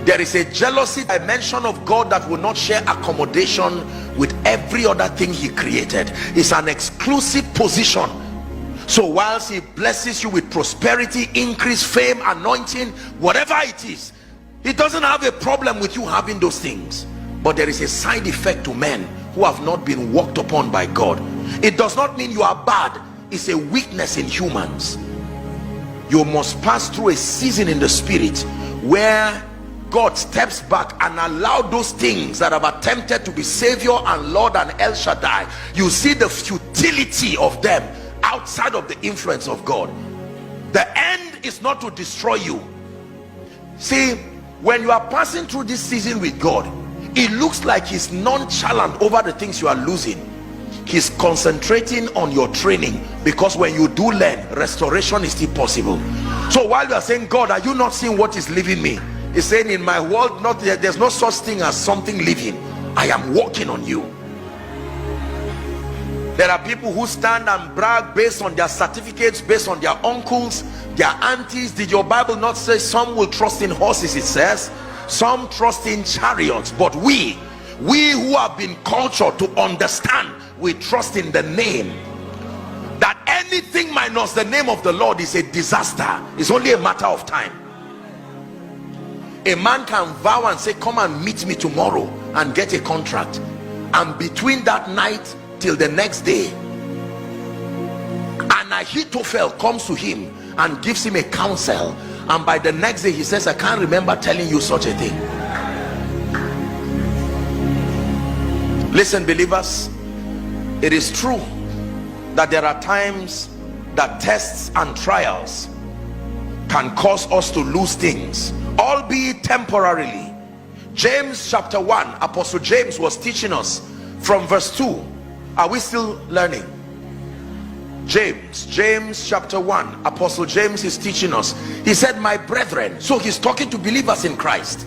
There is a jealousy dimension of God that will not share accommodation with every other thing he created. It's an exclusive position. So whilst he blesses you with prosperity, increase, fame, anointing, whatever it is, he doesn't have a problem with you having those things. But there is a side effect to men who have not been walked upon by God. It does not mean you are bad. It's a weakness in humans. You must pass through a season in the spirit where God steps back and allow those things that have attempted to be Savior and Lord and El Shaddai. You see the futility of them outside of the influence of God. The end is not to destroy you. See, when you are passing through this season with God, it looks like he's nonchalant over the things you are losing. He's concentrating on your training, because when you do learn, restoration is still possible. So while you are saying, God, are you not seeing what is leaving me? He's saying, in my world, there's no such thing as something living. I am working on you. There are people who stand and brag based on their certificates, based on their uncles, their aunties. Did your Bible not say some will trust in horses? It says some trust in chariots. But we who have been cultured to understand, we trust in the name. That anything minus the name of the Lord is a disaster. It's only a matter of time. A man can vow and say, come and meet me tomorrow, and get a contract, and between that night till the next day, an Ahithophel comes to him and gives him a counsel, and by the next day he says, I can't remember telling you such a thing. Listen, believers, it is true that there are times that tests and trials can cause us to lose things, albeit temporarily. James chapter 1, Apostle James was teaching us from verse 2. Are we still learning? James chapter 1, Apostle James is teaching us. He said, my brethren. So he's talking to believers in Christ.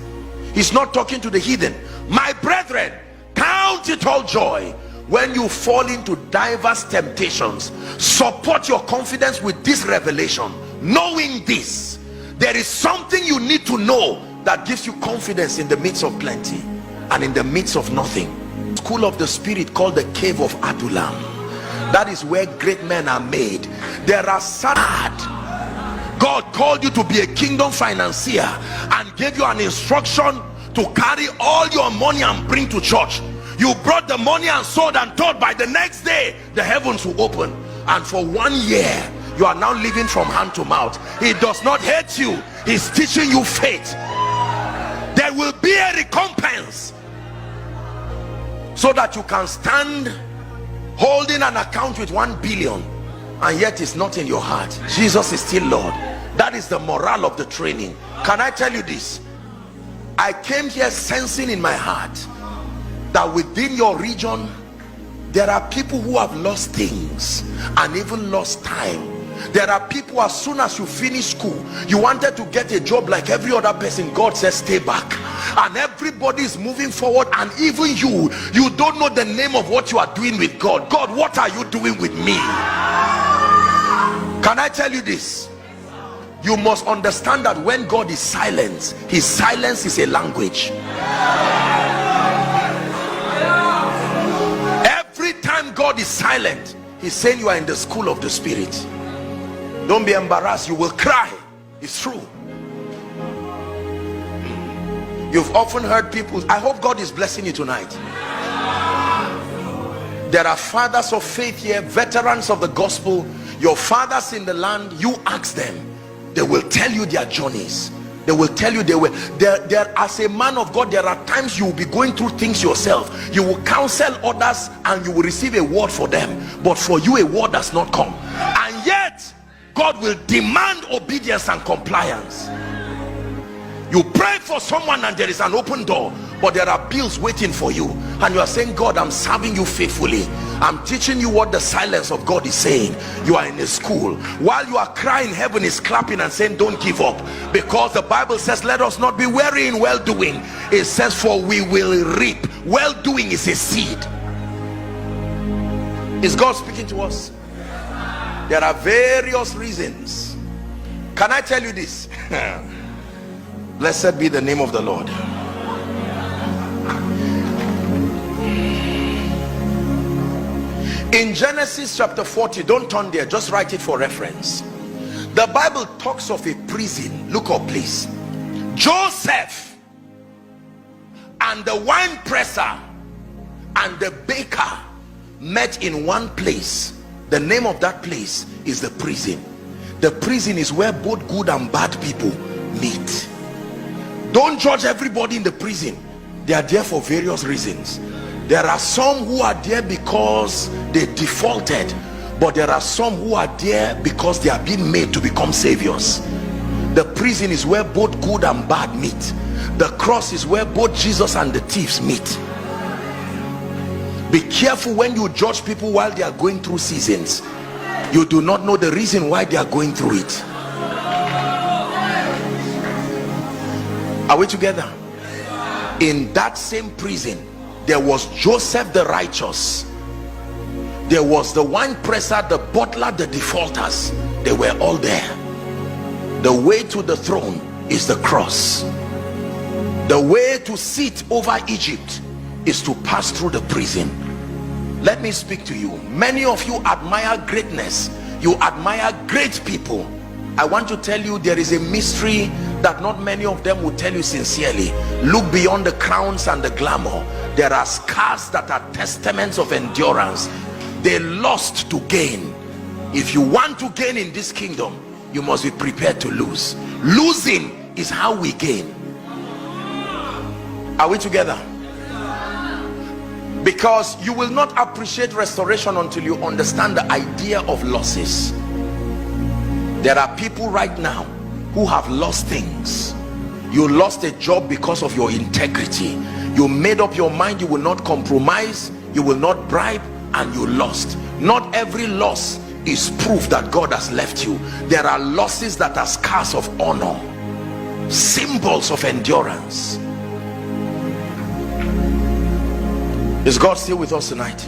He's not talking to the heathen. My brethren, count it all joy when you fall into diverse temptations. Support your confidence with this revelation, knowing this: there is something you need to know that gives you confidence in the midst of plenty and in the midst of nothing. School of the spirit called the cave of Adullam. That is where great men are made. There are sad. God called you to be a kingdom financier and gave you an instruction to carry all your money and bring to church. You brought the money and sold and thought by the next day the heavens will open, and for 1 year you are now living from hand to mouth. He does not hate you. He's teaching you faith. There will be a recompense, so that you can stand holding an account with 1 billion and yet it's not in your heart. Jesus is still Lord. That is the morale of the training. Can I tell you this? I came here sensing in my heart that within your region there are people who have lost things and even lost time. There are people, as soon as you finish school, you wanted to get a job like every other person. God says stay back, and everybody is moving forward, and even you don't know the name of what you are doing with God. God, what are you doing with me? Can I tell you this? You must understand that when God is silent, his silence is a language. Every time God is silent, he's saying you are in the school of the spirit. Don't be embarrassed. You will cry. It's true. You've often heard people. I hope God is blessing you tonight. There are fathers of faith here, veterans of the gospel. Your fathers in the land, you ask them, they will tell you their journeys. They will tell you there as a man of God, there are times you will be going through things yourself. You will counsel others and you will receive a word for them, but for you a word does not come, and yet God will demand obedience and compliance. You pray for someone and there is an open door, but there are bills waiting for you, and you are saying, God, I'm serving you faithfully. I'm teaching you what the silence of God is saying. You are in a school. While you are crying, heaven is clapping and saying, don't give up, because the Bible says, let us not be weary in well-doing. It says, for we will reap. Well-doing is a seed. Is God speaking to us? There are various reasons. Can I tell you this? Blessed be the name of the Lord. In Genesis chapter 40, don't turn there, just write it for reference. The Bible talks of a prison. Look up please. Joseph and the wine presser and the baker met in one place. The name of that place is the prison. The prison is where both good and bad people meet. Don't judge everybody in the prison. They are there for various reasons. There are some who are there because they defaulted, but there are some who are there because they are being made to become saviors. The prison is where both good and bad meet. The cross is where both Jesus and the thieves meet. Be careful when you judge people while they are going through seasons. You do not know the reason why they are going through it. Are we together? In that same prison, there was Joseph the righteous, there was the wine presser, the butler, the defaulters. They were all there. The way to the throne is the cross. The way to sit over Egypt is to pass through the prison. Let me speak to you. Many of you admire greatness, you admire great people. I want to tell you there is a mystery that not many of them will tell you sincerely. Look beyond the crowns and the glamour. There are scars that are testaments of endurance. They lost to gain. If you want to gain in this kingdom, you must be prepared to lose. Losing is how we gain. Are we together? Because you will not appreciate restoration until you understand the idea of losses. There are people right now who have lost things. You lost a job because of your integrity. You made up your mind you will not compromise, you will not bribe, and you lost. Not every loss is proof that God has left you. There are losses that are scars of honor, symbols of endurance. Is God still with us tonight?